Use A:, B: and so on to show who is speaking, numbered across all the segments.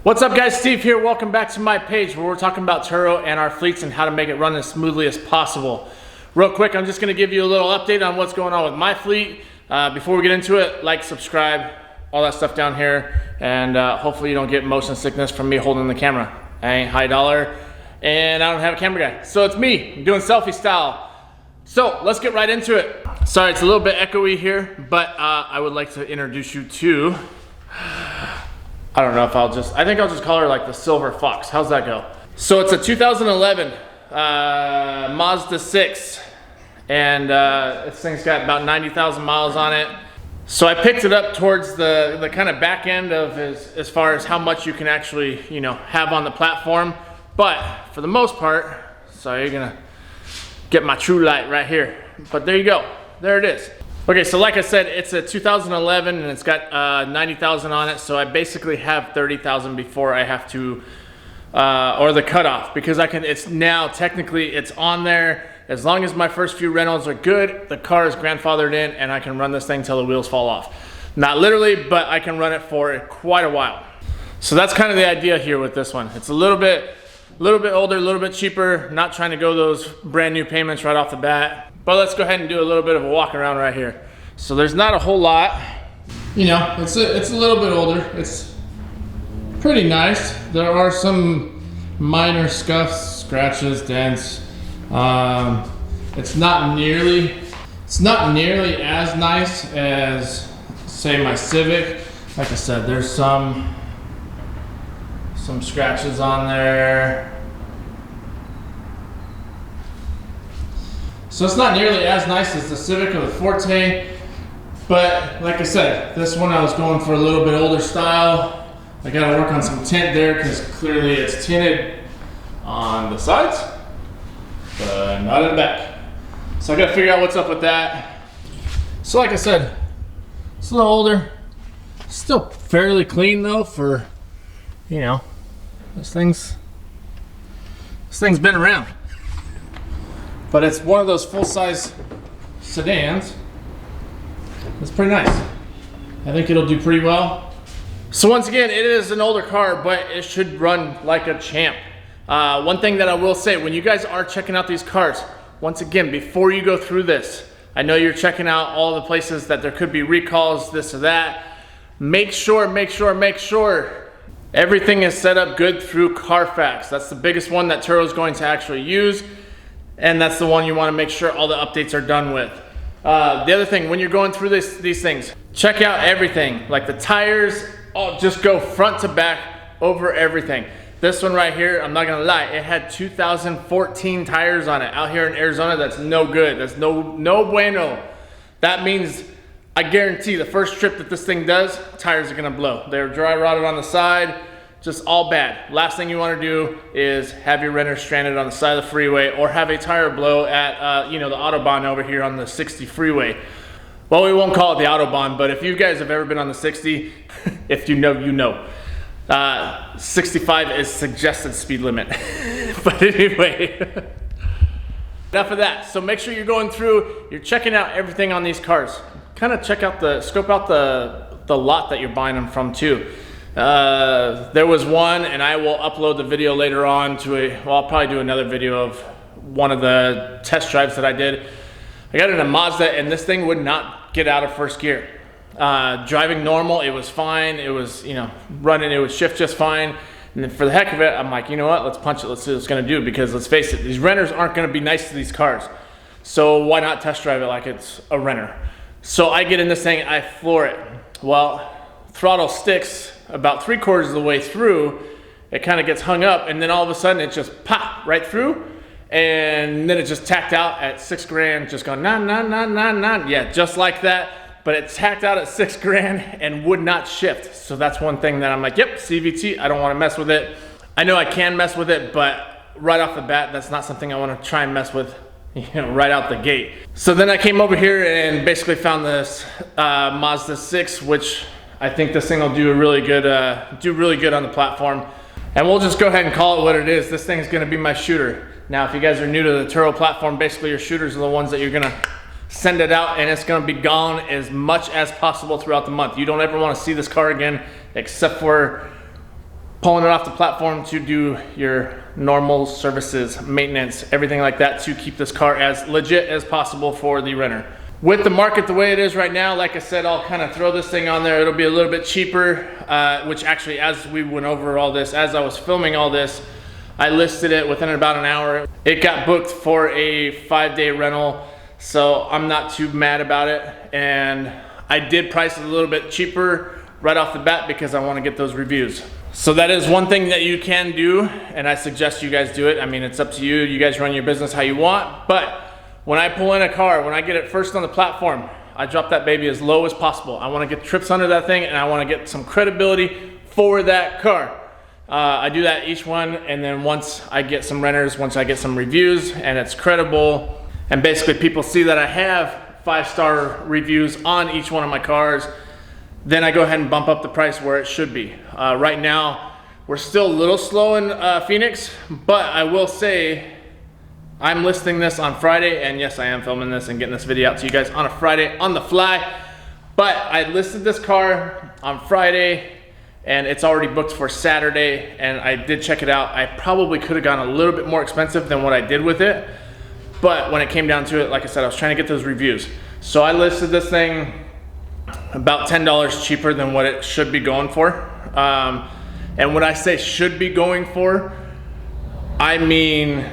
A: What's up guys, Steve here. Welcome back to my page where we're talking about Turo and our fleets and how to make it run as smoothly as possible. Real quick, I'm just gonna give you a little update on what's going on with my fleet. Before we get into it, like, subscribe, all that stuff down here, and hopefully you don't get motion sickness from me holding the camera. I ain't high dollar, and I don't have a camera guy. So it's me, I'm doing selfie style. So let's get right into it. Sorry, it's a little bit echoey here, but I would like to introduce you to, I don't know if I think I'll just call her like the Silver Fox. How's that go? So it's a 2011 Mazda 6, and this thing's got about 90,000 miles on it. So I picked it up towards the kind of back end of as far as how much you can actually, have on the platform. But for the most part, so you're gonna get my true light right here. But there you go, there it is. Okay, so like I said, it's a 2011 and it's got 90,000 on it. So I basically have 30,000 before I have to, or the cutoff, because it's now technically it's on there. As long as my first few rentals are good, the car is grandfathered in and I can run this thing till the wheels fall off. Not literally, but I can run it for quite a while. So that's kind of the idea here with this one. It's a little bit older, a little bit cheaper, not trying to go those brand new payments right off the bat. But let's go ahead and do a little bit of a walk around right here. So there's not a whole lot. It's a little bit older. It's pretty nice. There are some minor scuffs, scratches, dents. It's not nearly as nice as, say, my Civic. Like I said, there's some scratches on there. So it's not nearly as nice as the Civic or the Forte, but like I said, this one I was going for a little bit older style. I gotta work on some tint there because clearly it's tinted on the sides, but not in the back. So I gotta figure out what's up with that. So like I said, it's a little older, still fairly clean though for, this thing's been around. But it's one of those full-size sedans. It's pretty nice. I think it'll do pretty well. So once again, it is an older car, but it should run like a champ. One thing that I will say, when you guys are checking out these cars, once again, before you go through this, I know you're checking out all the places that there could be recalls, this or that. Make sure everything is set up good through Carfax. That's the biggest one that Turo is going to actually use. And that's the one you want to make sure all the updates are done with. The other thing, when you're going through these things, check out everything. Like the tires, just go front to back over everything. This one right here, I'm not gonna lie, it had 2014 tires on it. Out here in Arizona, that's no good. That's no bueno. That means, I guarantee the first trip that this thing does, tires are gonna blow. They're dry rotted on the side. Just all bad. Last thing you want to do is have your renter stranded on the side of the freeway or have a tire blow at the Autobahn over here on the 60 freeway. Well, we won't call it the Autobahn, but if you guys have ever been on the 60, if you know, you know. 65 is suggested speed limit. But anyway, enough of that. So make sure you're going through, you're checking out everything on these cars. Kind of scope out the lot that you're buying them from too. There was one, and I will upload the video later on I'll probably do another video of one of the test drives that I did. I got it in a Mazda, and this thing would not get out of first gear. Driving normal, it was fine. It was, running, it would shift just fine. And then for the heck of it, I'm like, you know what, let's punch it, let's see what it's gonna do, because let's face it, these renters aren't gonna be nice to these cars. So why not test drive it like it's a renter? So I get in this thing, I floor it. Well, throttle sticks about 3/4 of the way through, it kind of gets hung up, and then all of a sudden it just pop right through, and then it just tacked out at $6 grand, just going nah. Yeah, just like that. But it tacked out at $6 grand and would not shift. So that's one thing that I'm like, yep, CVT, I don't want to mess with it. I know I can mess with it, but right off the bat, that's not something I want to try and mess with, right out the gate. So then I came over here and basically found this Mazda 6, which I think this thing will do really good on the platform. And we'll just go ahead and call it what it is. This thing is gonna be my shooter. Now, if you guys are new to the Turo platform, basically your shooters are the ones that you're gonna send it out, and it's gonna be gone as much as possible throughout the month. You don't ever wanna see this car again, except for pulling it off the platform to do your normal services, maintenance, everything like that, to keep this car as legit as possible for the renter. With the market the way it is right now, like I said, I'll kind of throw this thing on there. It'll be a little bit cheaper, which actually, as we went over all this, as I was filming all this, I listed it within about an hour. It got booked for a 5-day rental, so I'm not too mad about it. And I did price it a little bit cheaper right off the bat because I want to get those reviews. So that is one thing that you can do, and I suggest you guys do it. I mean, it's up to you. You guys run your business how you want, but when I pull in a car, when I get it first on the platform, I drop that baby as low as possible. I want to get trips under that thing, and I want to get some credibility for that car. I do that each one, and then once I get some renters, once I get some reviews, and it's credible, and basically people see that I have 5-star reviews on each one of my cars, then I go ahead and bump up the price where it should be. Right now, we're still a little slow in Phoenix, but I will say, I'm listing this on Friday, and yes, I am filming this and getting this video out to you guys on a Friday on the fly, but I listed this car on Friday, and it's already booked for Saturday, and I did check it out. I probably could have gone a little bit more expensive than what I did with it, but when it came down to it, like I said, I was trying to get those reviews. So I listed this thing about $10 cheaper than what it should be going for. And when I say should be going for, I mean,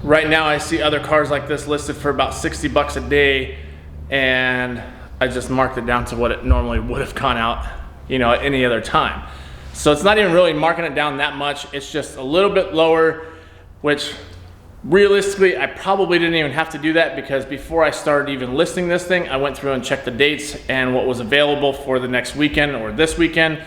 A: right now I see other cars like this listed for about 60 bucks a day, and I just marked it down to what it normally would have gone out, you know, at any other time. So it's not even really marking it down that much. It's just a little bit lower, which realistically, I probably didn't even have to do that, because before I started even listing this thing, I went through and checked the dates and what was available for the next weekend or this weekend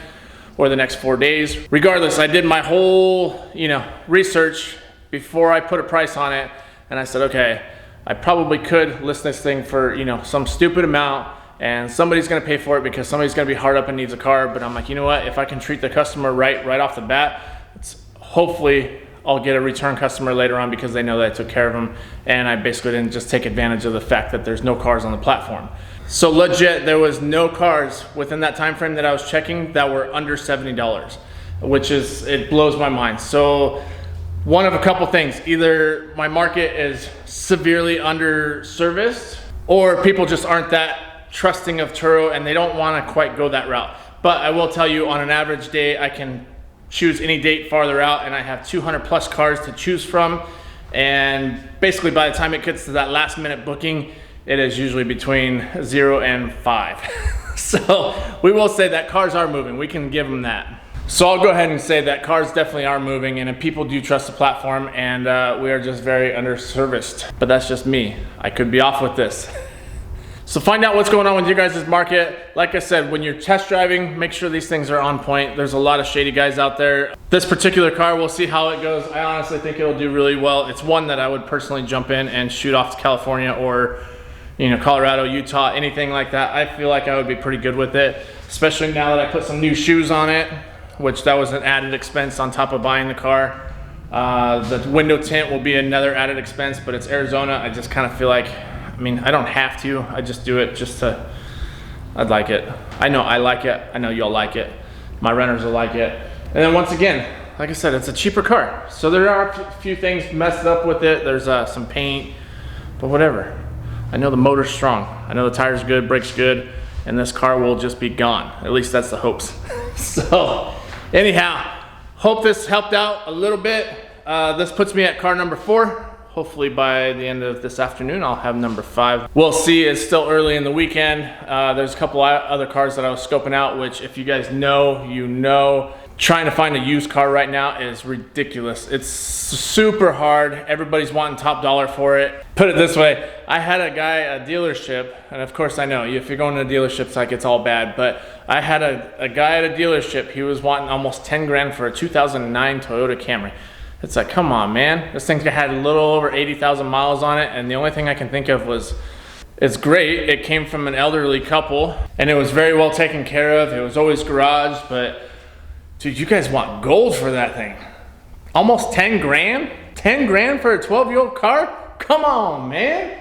A: or the next 4 days. Regardless, I did my whole, you know, research before I put a price on it, and I said, okay, I probably could list this thing for, you know, some stupid amount, and somebody's gonna pay for it because somebody's gonna be hard up and needs a car. But I'm like, you know what, if I can treat the customer right off the bat, it's hopefully I'll get a return customer later on because they know that I took care of them, and I basically didn't just take advantage of the fact that there's no cars on the platform. So legit, there was no cars within that time frame that I was checking that were under $70, which is, it blows my mind. So one of a couple things: either my market is severely underserviced, or people just aren't that trusting of Turo and they don't want to quite go that route. But I will tell you, on an average day, I can choose any date farther out, and I have 200 plus cars to choose from. And basically, by the time it gets to that last minute booking, it is usually between 0 and 5. So we will say that cars are moving. We can give them that. So I'll go ahead and say that cars definitely are moving, and people do trust the platform, and we are just very underserviced. But that's just me. I could be off with this. So find out what's going on with your guys' market. Like I said, when you're test driving, make sure these things are on point. There's a lot of shady guys out there. This particular car, we'll see how it goes. I honestly think it'll do really well. It's one that I would personally jump in and shoot off to California or, you know, Colorado, Utah, anything like that. I feel like I would be pretty good with it, especially now that I put some new shoes on it, which that was an added expense on top of buying the car. The window tint will be another added expense, but it's Arizona. I just kind of feel like, I mean, I don't have to. I just do it just to, I'd like it. I know I like it. I know y'all like it. My renters will like it. And then once again, like I said, it's a cheaper car. So there are a few things messed up with it. There's some paint, but whatever. I know the motor's strong. I know the tire's good, brakes good, and this car will just be gone. At least that's the hopes. So anyhow, hope this helped out a little bit. This puts me at car number 4. Hopefully by the end of this afternoon, I'll have number 5. We'll see. It's still early in the weekend. There's a couple other cars that I was scoping out, which if you guys know, you know. Trying to find a used car right now is ridiculous. It's super hard. Everybody's wanting top dollar for it. Put it this way, I had a guy at a dealership, and of course I know, if you're going to a dealership, it's like it's all bad, but I had a guy at a dealership, he was wanting almost 10 grand for a 2009 Toyota Camry. It's like, come on, man. This thing had a little over 80,000 miles on it, and the only thing I can think of was, it's great. It came from an elderly couple, and it was very well taken care of. It was always garaged, but dude, you guys want gold for that thing. Almost 10 grand? 10 grand for a 12-year-old car? Come on, man.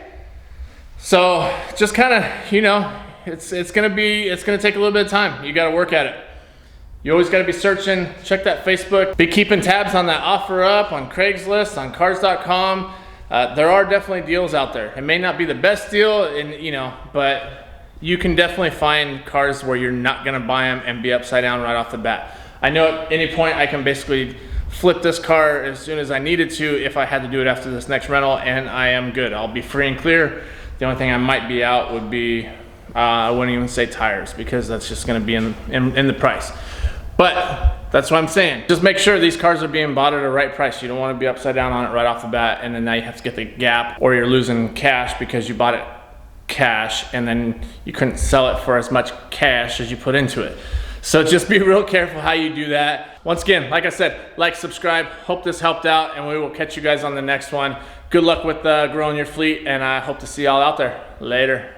A: So just kind of, you know, it's gonna take a little bit of time. You gotta work at it. You always gotta be searching, check that Facebook, be keeping tabs on that OfferUp, on Craigslist, on cars.com. There are definitely deals out there. It may not be the best deal, but you can definitely find cars where you're not gonna buy them and be upside down right off the bat. I know at any point I can basically flip this car as soon as I needed to if I had to do it after this next rental, and I am good. I'll be free and clear. The only thing I might be out would be, I wouldn't even say tires, because that's just gonna be in the price. But that's what I'm saying. Just make sure these cars are being bought at a right price. You don't want to be upside down on it right off the bat, and then now you have to get the gap, or you're losing cash because you bought it cash and then you couldn't sell it for as much cash as you put into it. So just be real careful how you do that. Once again, like I said, like, subscribe. Hope this helped out, and we will catch you guys on the next one. Good luck with growing your fleet, and I hope to see y'all out there. Later.